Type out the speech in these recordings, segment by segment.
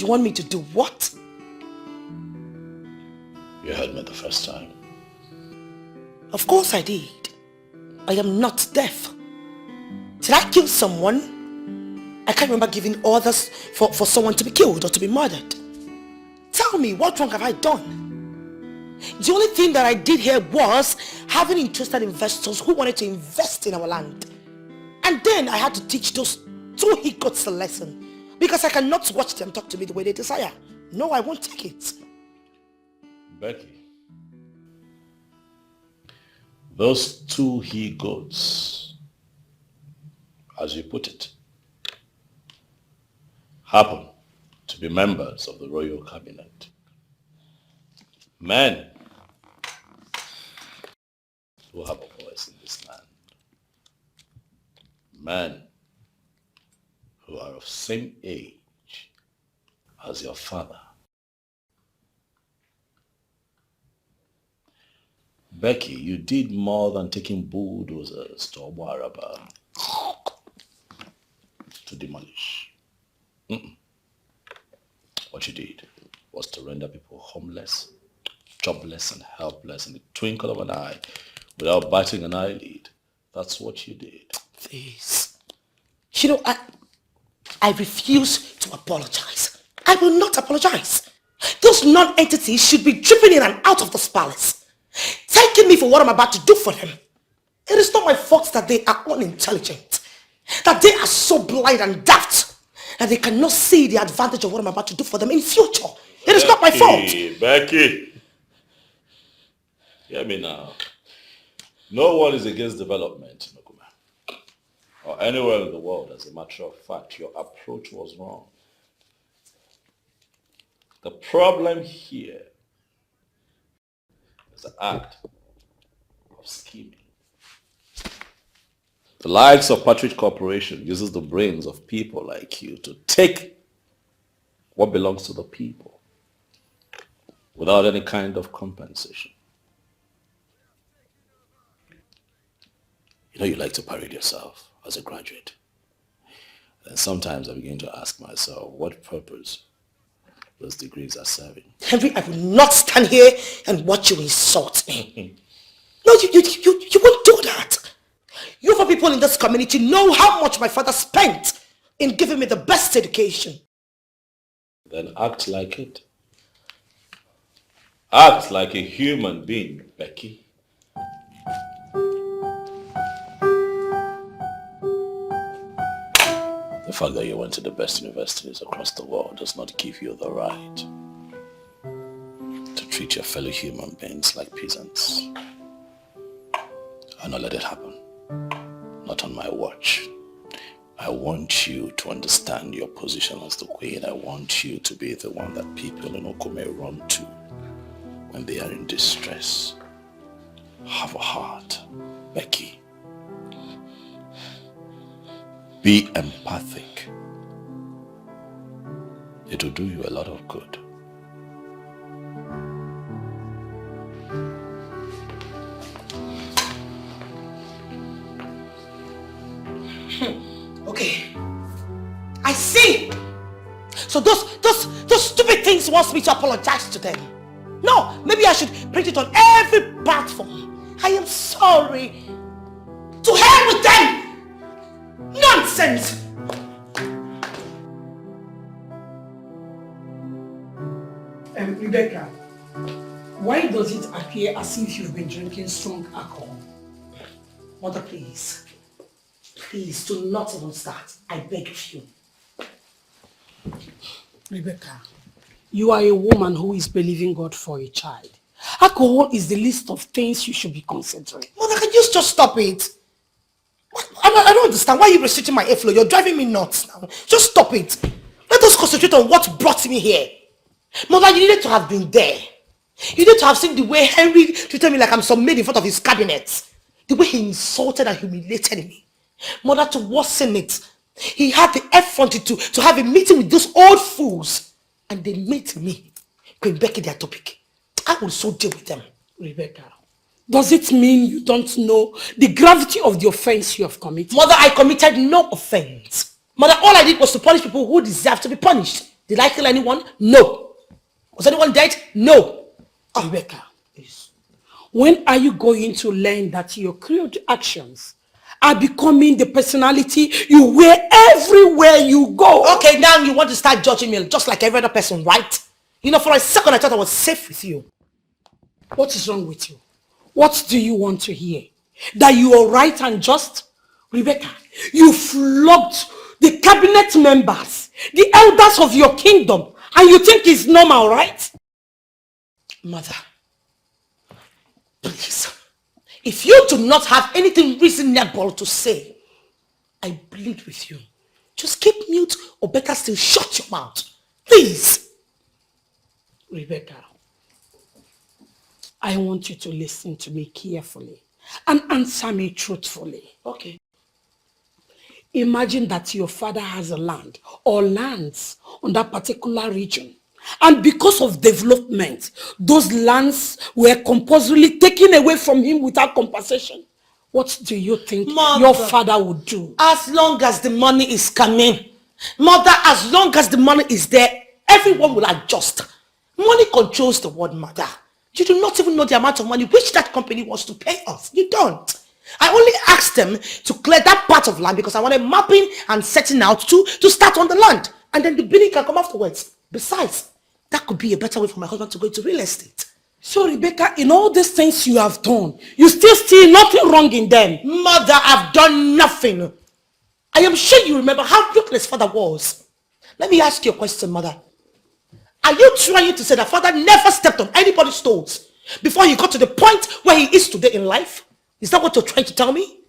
You want me to do what? You heard me the first time. Of course I did. I am not deaf. Did I kill someone? I can't remember giving orders for someone to be killed or to be murdered. Tell me, what wrong have I done? The only thing that I did here was having interested investors who wanted to invest in our land. And then I had to teach those two he-goats a lesson. Because I cannot watch them talk to me the way they desire. No, I won't take it. Becky, those two he-goats, as you put it, happen to be members of the royal cabinet. Men who have a voice in this land. Men who are of same age as your father. Becky, you did more than taking bulldozers to Obuaraba to demolish. What you did was to render people homeless, jobless and helpless in the twinkle of an eye without biting an eyelid. That's what you did. Please. You know, I refuse to apologize. I will not apologize. Those non-entities should be driven in and out of this palace, taking me for what I'm about to do for them. It is not my fault that they are unintelligent, that they are so blind and daft, that they cannot see the advantage of what I'm about to do for them in future. It is not my fault. Becky, hear me now. No one is against development, Nokuma, or anywhere in the world. As a matter of fact, your approach was wrong. The problem here is the act of scheming. The likes of Partridge Corporation uses the brains of people like you to take what belongs to the people without any kind of compensation. You know, you like to parade yourself as a graduate. And sometimes I begin to ask myself what purpose those degrees are serving. Henry, I will not stand here and watch you insult me. No, you won't do that. You for people in this community know how much my father spent in giving me the best education. Then act like it. Act like a human being, Becky. The fact that you went to the best universities across the world does not give you the right to treat your fellow human beings like peasants. I'll not let it happen. Not on my watch. I want you to understand your position as the queen. I want you to be the one that people in Okume run to when they are in distress. Have a heart, Becky. Be empathic. It will do you a lot of good. Okay. I see. So those stupid things wants me to apologize to them. No, maybe I should print it on every platform. I am sorry. To hell with them. Nonsense. Rebecca, why does it appear as if you've been drinking strong alcohol? Mother, please. Please do not even start. I beg of you. Rebecca, you are a woman who is believing God for a child. Alcohol is the list of things you should be considering. Mother, can you just stop it? I don't understand. Why are you restricting my airflow? You're driving me nuts now. Just stop it. Let us concentrate on what brought me here. Mother, you needed to have been there. You need to have seen the way Henry treated me like I'm some maid in front of his cabinet. The way he insulted and humiliated me. Mother, to worsen it, he had the effrontery to have a meeting with those old fools. And they made me going back in their topic. I will so deal with them. Rebecca, does it mean you don't know the gravity of the offense you have committed? Mother, I committed no offense. Mother, all I did was to punish people who deserve to be punished. Did I kill anyone? No. Was anyone dead? No. Rebecca, when are you going to learn that your crude actions are becoming the personality you wear everywhere you go? Okay, now you want to start judging me just like every other person, right? You know, for a second I thought I was safe with you. What is wrong with you? What do you want to hear? That you are right and just? Rebecca, you flogged the cabinet members, the elders of your kingdom, and you think it's normal, right? Mother, please, if you do not have anything reasonable to say, I plead with you. Just keep mute or better still shut your mouth. Please. Rebecca, I want you to listen to me carefully and answer me truthfully. Okay. Imagine that your father has a land or lands on that particular region. And because of development, those lands were compulsorily taken away from him without compensation. What do you think Mother, your father would do? As long as the money is coming, Mother, as long as the money is there, everyone will adjust. Money controls the world, Mother. You do not even know the amount of money which that company wants to pay us. You don't. I only asked them to clear that part of land because I wanted mapping and setting out to start on the land. And then the billing can come afterwards. Besides, that could be a better way for my husband to go into real estate. So Rebecca, in all these things you have done, you still see nothing wrong in them. Mother, I've done nothing. I am sure you remember how ruthless father was. Let me ask you a question, Mother. Are you trying to say that father never stepped on anybody's toes before he got to the point where he is today in life? Is that what you're trying to tell me?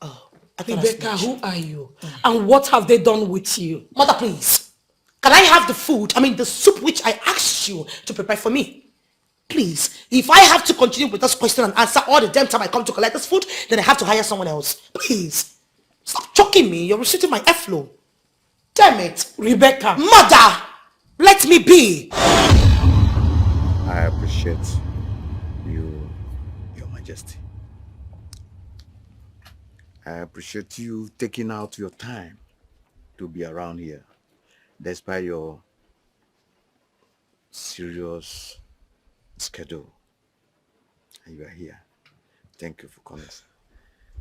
Oh, Rebecca, who are you? And what have they done with you? Mother, please. Can I have the food? I mean, the soup which I asked you to prepare for me. Please. If I have to continue with this question and answer all the damn time I come to collect this food, then I have to hire someone else. Please. Stop choking me. You're restricting my airflow. Damn it. Rebecca. Mother, let me be. I appreciate you, Your Majesty. I appreciate you taking out your time to be around here, despite your serious schedule. And you are here. Thank you for coming.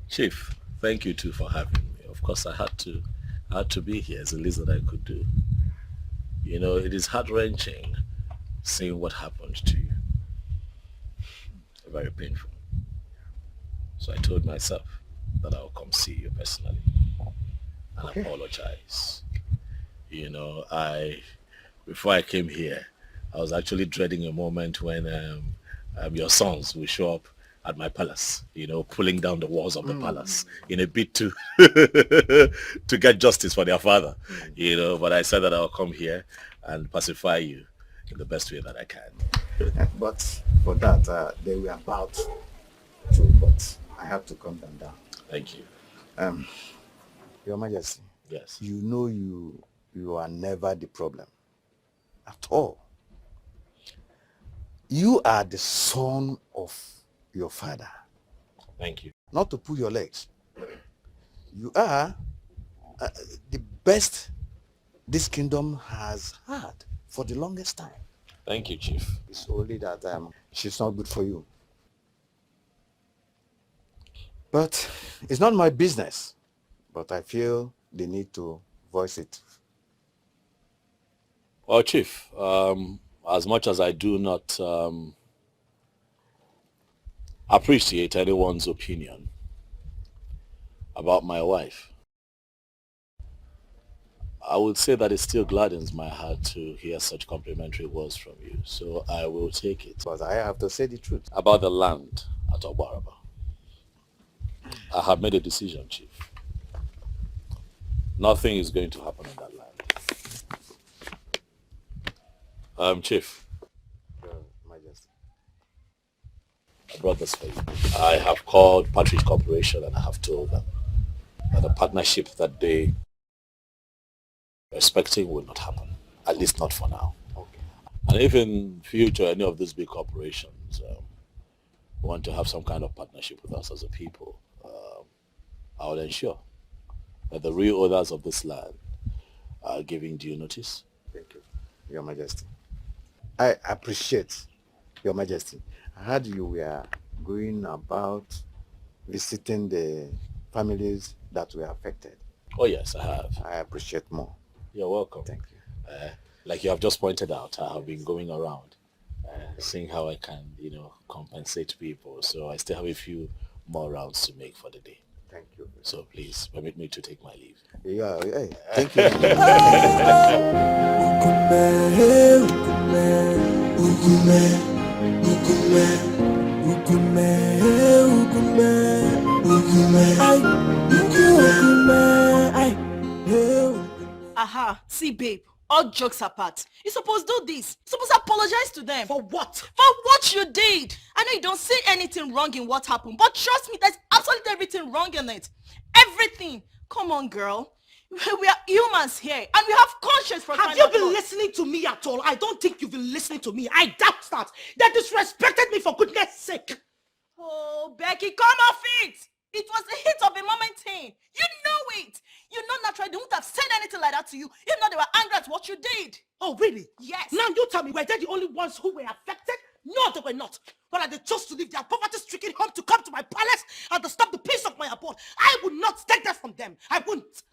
Chief, thank you too for having me. Of course, I had to be here. It's the least that I could do. You know, it is heart-wrenching seeing what happened to you. Very painful. So I told myself that I'll come see you personally and apologize. You know, before I came here, I was actually dreading a moment when your sons will show up at my palace, you know, pulling down the walls of the palace in a bid to to get justice for their father, you know. But I said that I'll come here and pacify you in the best way that I can. But for that, they were about to, but I have to calm them down. Thank you. Your Majesty. Yes. You know you are never the problem at all. You are the son of your father. Thank you. Not to pull your legs. You are the best this kingdom has had for the longest time. Thank you, Chief. It's only that she's not good for you. But it's not my business. But I feel the need to voice it. Well, Chief, as much as I do not appreciate anyone's opinion about my wife, I would say that it still gladdens my heart to hear such complimentary words from you. So I will take it. But I have to say the truth. About the land at Obaraba, I have made a decision, Chief. Nothing is going to happen on that land. Chief. Your Majesty. I brought this for you. I have called FREDRICK Corporation and I have told them that the partnership that they are expecting will not happen. At least not for now. Okay. And if in future any of these big corporations want to have some kind of partnership with us as a people, I will ensure that the real owners of this land are giving due notice. Thank you. Your Majesty. I appreciate Your Majesty. I heard you were going about visiting the families that were affected. Oh yes, I have. I appreciate more. You're welcome. Thank you. Like you have just pointed out, I have been going around seeing how I can, compensate people. So I still have a few more rounds to make for the day. Thank you. So please permit me to take my leave. Yeah, hey, thank you. Aha, see babe, all jokes apart. You supposed to do this. You supposed to apologize to them. For what? For what you did. I know you don't see anything wrong in what happened, but trust me, there's absolutely everything wrong in it. Everything. Come on, girl. We are humans here, and we have conscience for Have you been listening to me at all? I don't think you've been listening to me. I doubt that. They disrespected me, for goodness sake. Oh, Becky, come off it. It was the hit of a moment thing. You know it. You know naturally they wouldn't have said anything like that to you, even though they were angry at what you did. Oh, really? Yes. Now you tell me, were they the only ones who were affected? No, they were not. But they chose to leave their poverty-stricken home to come to my palace and to stop the peace of my abode. I would not take that from them. I wouldn't.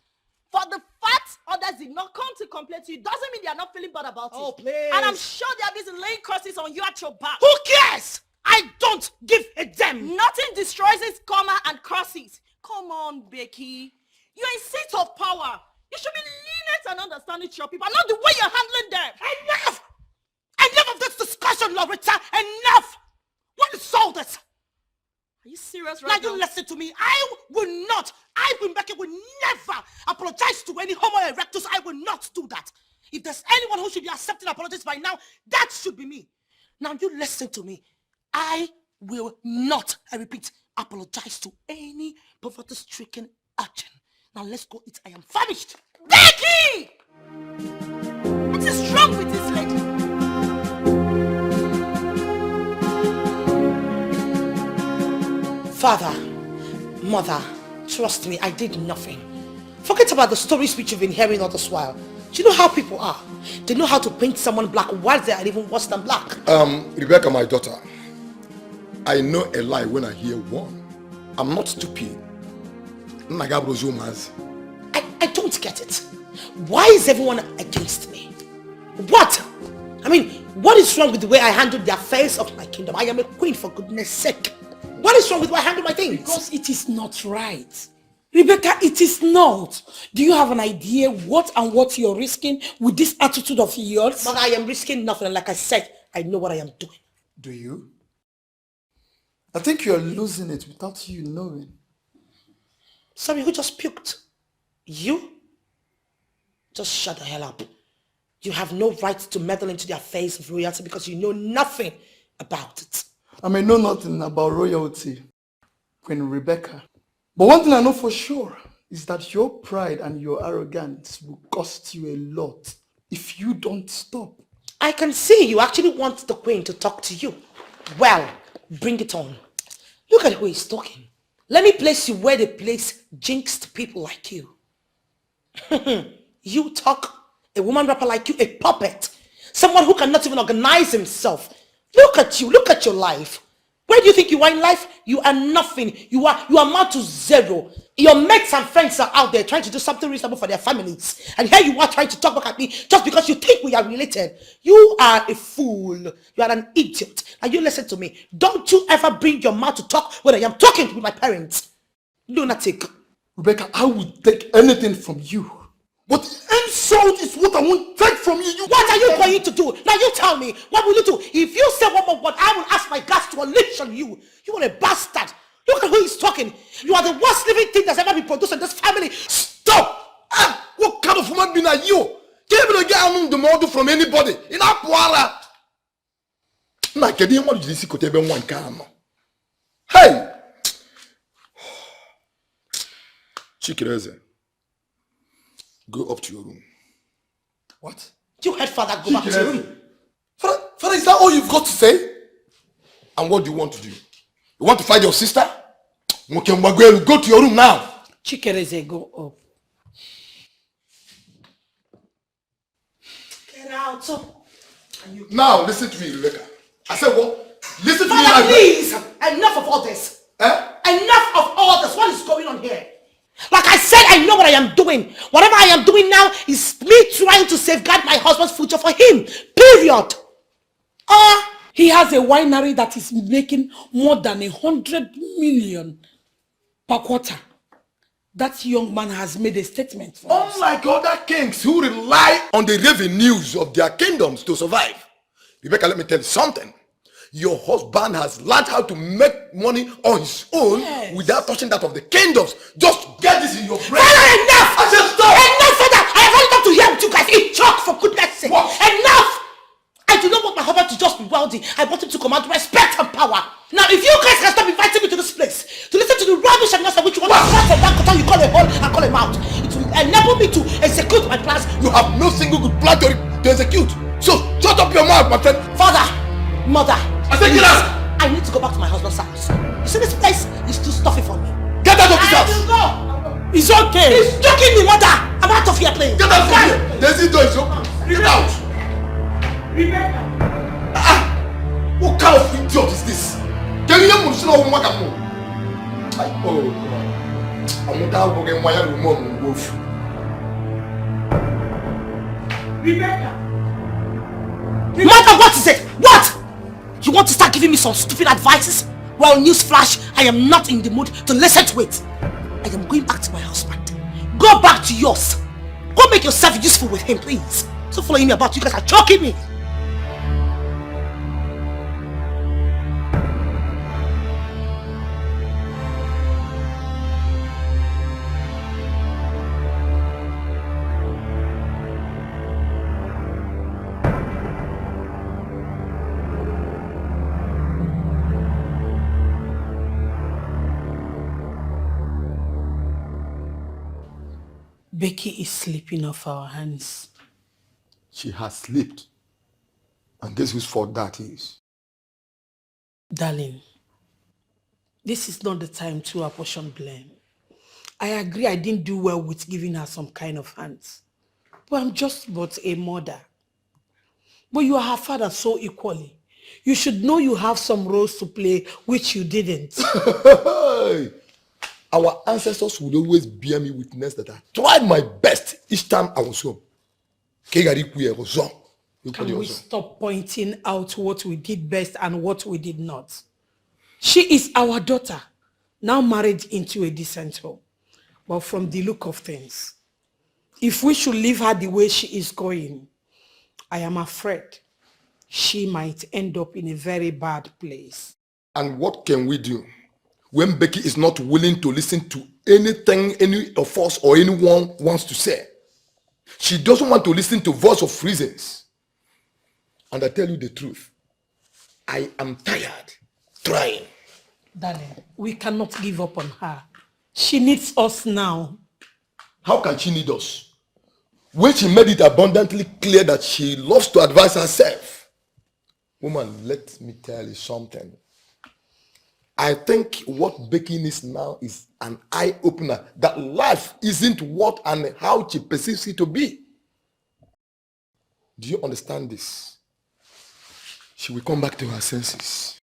For the fact others did not come to complain to you doesn't mean they are not feeling bad about it. Oh, please. And I'm sure they are busy laying curses on you at your back. Who cares? I don't give a damn. Nothing destroys its karma and curses. Come on, Becky. You're in seat of power. You should be lenient and understanding to your people, and not the way you're handling them. Enough! Enough of this discussion, Loretta. Enough! What is all this? Are you serious right now? Now you listen to me. I will not. Becky will never apologize to any Homo erectus. I will not do that. If there's anyone who should be accepting apologies by now, that should be me. Now you listen to me. I will not, I repeat, apologize to any poverty-stricken urchin. Now let's go eat. I am famished. Becky! What is wrong with this lady? Father, mother, trust me, I did nothing. Forget about the stories which you've been hearing all this while. Do you know how people are? They know how to paint someone black while they are even worse than black. Rebecca, my daughter, I know a lie when I hear one. I'm not stupid. I don't get it. Why is everyone against me? What? I mean, what is wrong with the way I handle the affairs of my kingdom? I am a queen, for goodness sake. What is wrong with the way I handle my things? Because it is not right. Rebecca, it is not. Do you have an idea what you're risking with this attitude of yours? But I am risking nothing. Like I said, I know what I am doing. Do you? I think you're losing it without you knowing. Sorry, who just puked? You? Just shut the hell up. You have no right to meddle into the affairs of royalty because you know nothing about it. I may know nothing about royalty, Queen Rebecca. But one thing I know for sure is that your pride and your arrogance will cost you a lot if you don't stop. I can see you actually want the queen to talk to you. Well, bring it on. Look at who is talking. Let me place you where they place jinxed people like you. You talk, a woman rapper like you, a puppet. Someone who cannot even organize himself. Look at you, look at your life. Where do you think you are in life? You are nothing. You amount to zero. Your mates and friends are out there trying to do something reasonable for their families. And here you are trying to talk back at me just because you think we are related. You are a fool. You are an idiot. And you listen to me. Don't you ever bring your mouth to talk when I am talking with my parents. Lunatic. Rebecca, I would take anything from you. But insult is what I won't take from you. What are you going to do? Now you tell me. What will you do? If you say one more word, I will ask my guards to unleash on you. You are a bastard. Look at who is talking. You are the worst living thing that's ever been produced in this family. Stop! What kind of woman being are you? Can't even get the model from anybody. In Apuara. Hey! Chikireze. Go up to your room. What? You heard father go back to your room. Father, is that all you've got to say? And what do you want to do? You want to fight your sister? Go to your room now. Chikereze, go up. getting out. So, Now, listen to me, Rebecca. I said what? Listen to me. Father, please! Enough of all this. Eh? Enough of all this. What is going on here? Like I said, I know what I am doing. Whatever I am doing now is me trying to safeguard my husband's future for him. Period. He has a winery that is making more than 100 million per quarter. That young man has made a statement for us. Unlike other kings who rely on the revenues of their kingdoms to survive. Rebecca, let me tell you something. Your husband has learned how to make money on his own without touching that of the kingdoms. Just get this in your brain. Father, enough! I said stop! Enough, Father! I have only come to hear with you guys. Eat chalk, for goodness sake. What? Enough! I do not want my husband to just be wealthy. I want him to command respect and power. Now, if you guys can stop inviting me to this place, to listen to the rubbish and nonsense which you want to start from that quarter, you call a hole and call him out. It will enable me to execute my plans. You have no single good plan to execute. So shut up your mouth, my friend. Father, mother, I said get out. I need to go back to my husband's house. You see, this place is too stuffy for me. Get out of this I house. will go. It's okay. He's joking me, mother. I'm out of here playing. Get out from here. There's door is open. Get out. Rebecca. What kind of idiot is this? Can you hear me? Oh God. I'm not going to get my wolf. Rebecca. Mother, what is it? What? You want to start giving me some stupid advices? Well, newsflash, I am not in the mood to listen to it. I am going back to my husband. Go back to yours. Go make yourself useful with him, please. Stop following me about. You guys are choking me. Becky is sleeping off our hands. She has slept. And guess whose fault that is? Darling, this is not the time to apportion blame. I agree I didn't do well with giving her some kind of hands. But I'm just but a mother. But you are her father so equally. You should know you have some roles to play which you didn't. Our ancestors would always bear me witness that I tried my best each time I was home. Can we stop pointing out what we did best and what we did not? She is our daughter, now married into a decent home. But from the look of things, if we should leave her the way she is going, I am afraid she might end up in a very bad place. And what can we do when Becky is not willing to listen to anything any of us or anyone wants to say? She doesn't want to listen to voice of reasons. And I tell you the truth, I am tired trying. Darling, we cannot give up on her. She needs us now. How can she need us? When she made it abundantly clear that she loves to advise herself. Woman, let me tell you something. I think what Becky needs now is an eye-opener that life isn't what and how she perceives it to be. Do you understand this? She will come back to her senses.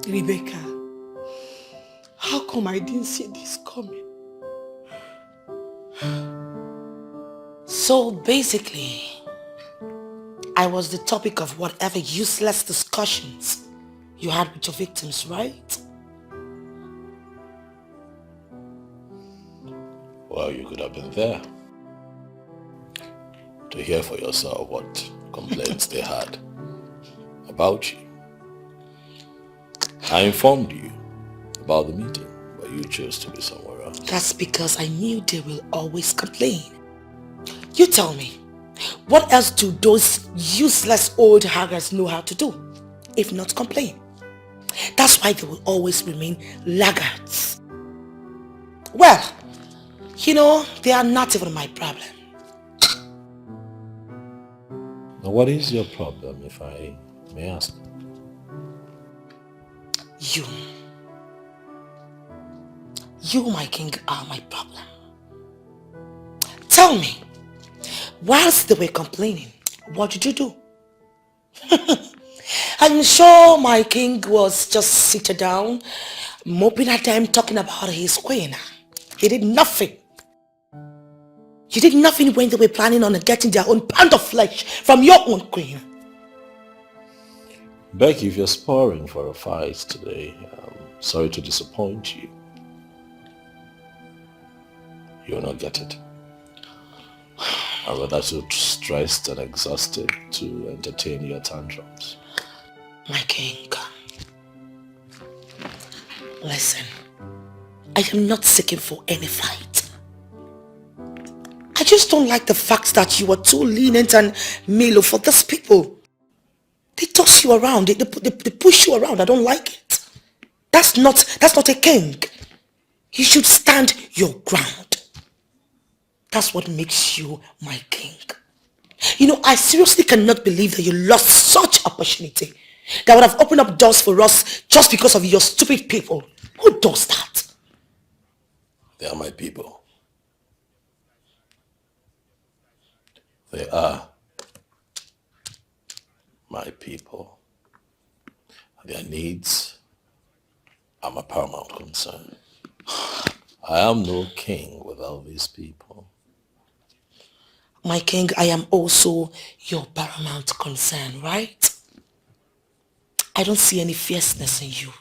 Rebecca, how come I didn't see this coming? So basically, I was the topic of whatever useless discussions you had with your victims, right? Well, you could have been there to hear for yourself what complaints they had about you. I informed you about the meeting, but you chose to be somewhere else. That's because I knew they will always complain. You tell me, what else do those useless old haggards know how to do, if not complain? That's why they will always remain laggards. Well, you know, they are not even my problem. Now, what is your problem, if I may ask? You. You, my king, are my problem. Tell me, whilst they were complaining, what did you do? I'm sure my king was just sitting down, moping at them, talking about his queen. He did nothing. You did nothing when they were planning on getting their own pound of flesh from your own queen. Becky, if you're sparring for a fight today, I'm sorry to disappoint you. You'll not get it. I'm rather too stressed and exhausted to entertain your tantrums. My king, listen, I am not seeking for any fight. I just don't like the fact that you are too lenient and mellow for these people. They toss you around, they push you around. I don't like it. That's not a king. You should stand your ground. That's what makes you my king. You know, I seriously cannot believe that you lost such opportunity that would have opened up doors for us just because of your stupid people. Who does that? They are my people. They are my people. Their needs are my paramount concern. I am no king without these people. My king, I am also your paramount concern, right? I don't see any fierceness in you.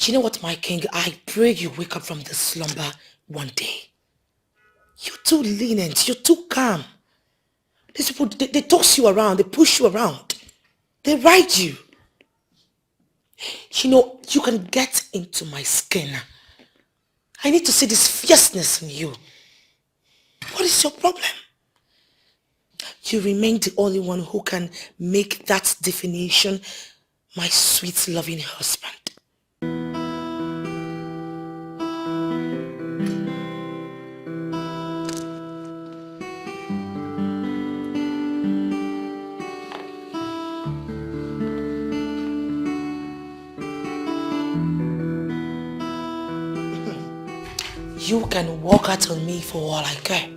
You know what, my king? I pray you wake up from this slumber one day. You're too lenient. You're too calm. These people, they toss you around. They push you around. They ride you. You know, you can get into my skin. I need to see this fierceness in you. What is your problem? You remain the only one who can make that definition my sweet, loving husband. You can walk out on me for all I care.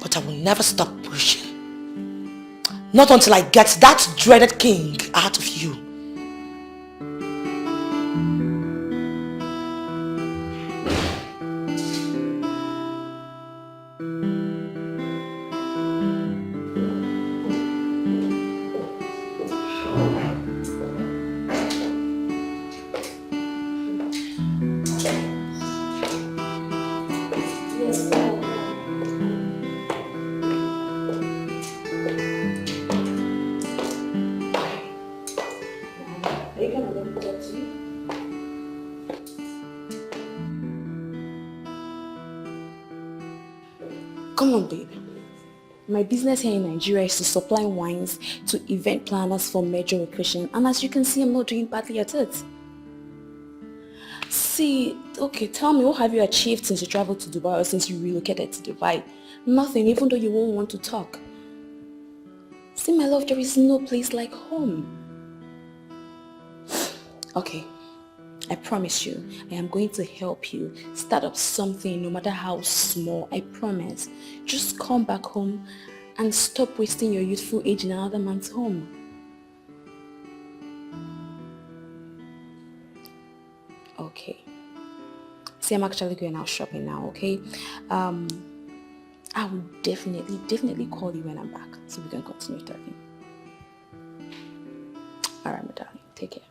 But I will never stop pushing. Not until I get that dreaded king out of you. Come on, babe. My business here in Nigeria is to supply wines to event planners for major occasion, and as you can see, I'm not doing badly at it. See, okay, tell me, what have you achieved since you traveled to Dubai or since you relocated to Dubai? Nothing, even though you won't want to talk. See, my love, there is no place like home. Okay, I promise you, I am going to help you start up something, no matter how small, I promise. Just come back home and stop wasting your youthful age in another man's home. Okay. See, I'm actually going out shopping now, okay? I will definitely call you when I'm back so we can continue talking. Alright, my darling. Take care.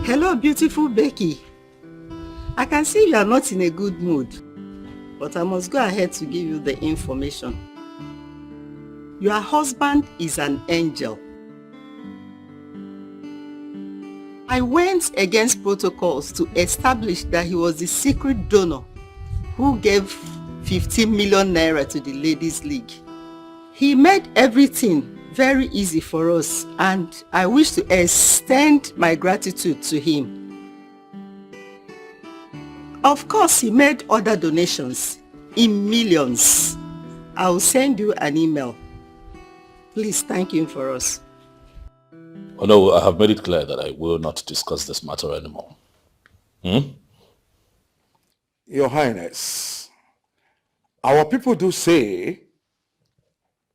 Hello, beautiful Becky. I can see you are not in a good mood, but I must go ahead to give you the information. Your husband is an angel. I went against protocols to establish that he was the secret donor who gave 15 million naira to the Ladies League. He made everything very easy for us, and I wish to extend my gratitude to him. Of course, he made other donations in millions. I'll send you an email. Please thank him for us. Oh no, I have made it clear that I will not discuss this matter anymore. Your Highness, our people do say,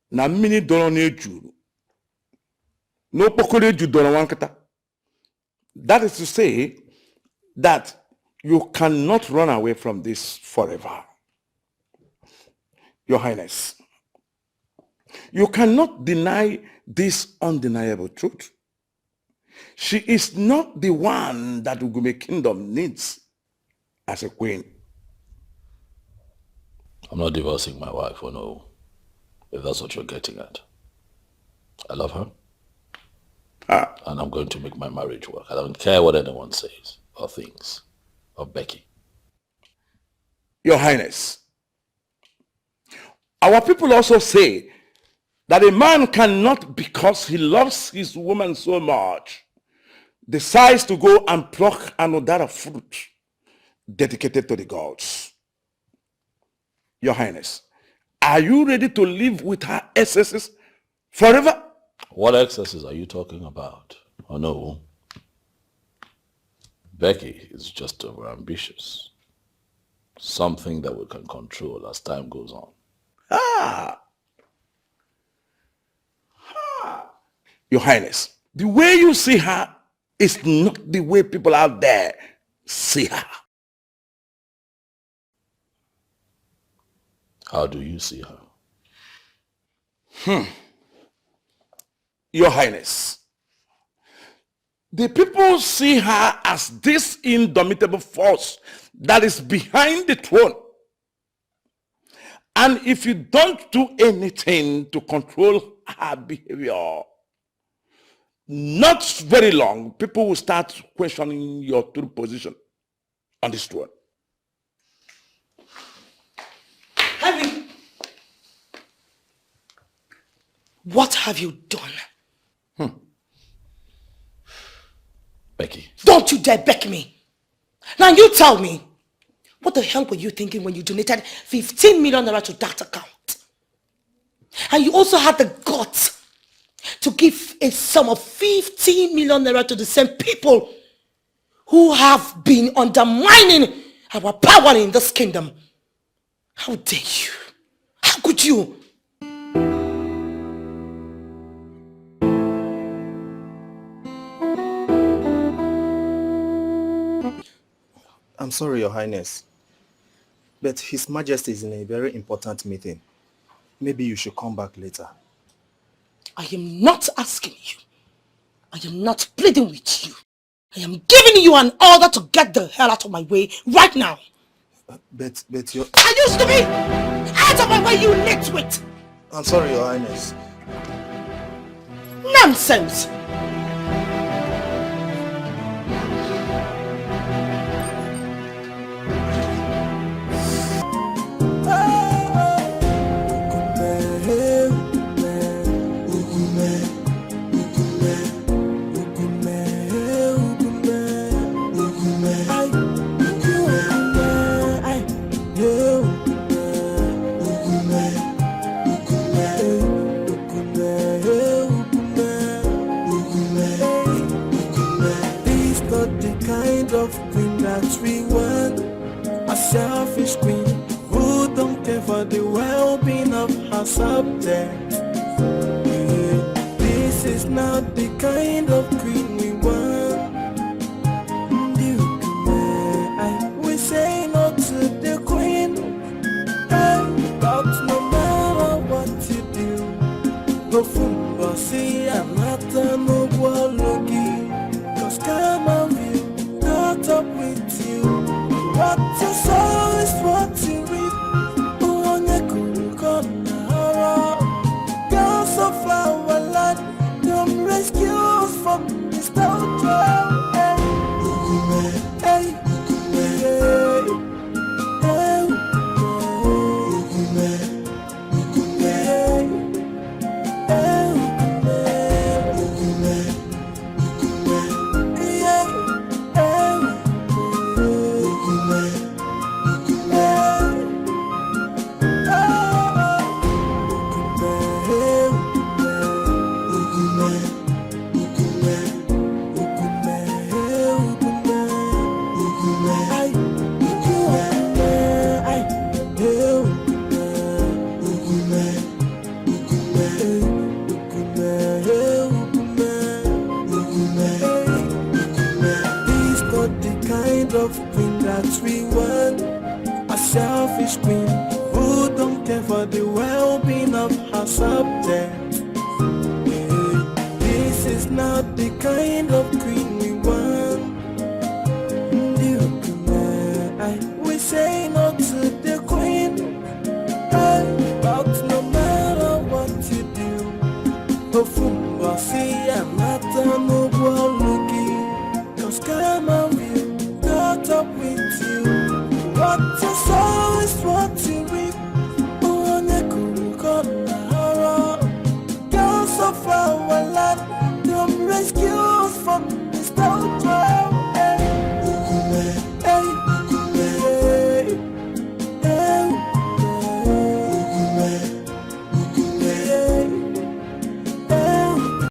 na mini dono neju, no pokole ju dono wankata. That is to say that you cannot run away from this forever. Your Highness, you cannot deny this undeniable truth. She is not the one that Ugume Kingdom needs as a queen. I'm not divorcing my wife, oh no, if that's what you're getting at. I love her. And I'm going to make my marriage work. I don't care what anyone says or thinks of Becky. Your Highness, our people also say that a man cannot, because he loves his woman so much, decides to go and pluck another fruit dedicated to the gods. Your Highness, are you ready to live with her excesses forever? What excesses are you talking about? Oh no. Becky is just overambitious. Something that we can control as time goes on. Your Highness, the way you see her is not the way people out there see her. How do you see her? Your Highness, the people see her as this indomitable force that is behind the throne. And if you don't do anything to control her behavior, not very long, people will start questioning your true position on this throne. Harry, what have you done? Becky. Don't you dare beg me. Now you tell me, what the hell were you thinking when you donated 15 million naira to that account? And you also had the guts to give a sum of 15 million naira to the same people who have been undermining our power in this kingdom. How dare you? How could you? I'm sorry, Your Highness, but His Majesty is in a very important meeting. Maybe you should come back later. I am not asking you. I am not pleading with you. I am giving you an order to get the hell out of my way right now. But your... Are you stupid? Out of my way, you nitwit! I'm sorry, Your Highness. Nonsense! We want a selfish queen who don't care for the well-being of her subject. This is not the kind of queen we want. We say no to the queen, but no matter what you do, no fool see another no logi. Cause come on, you got up with you. What you sow is what you reap. Girls of flower land, don't rescue us from this town. subject.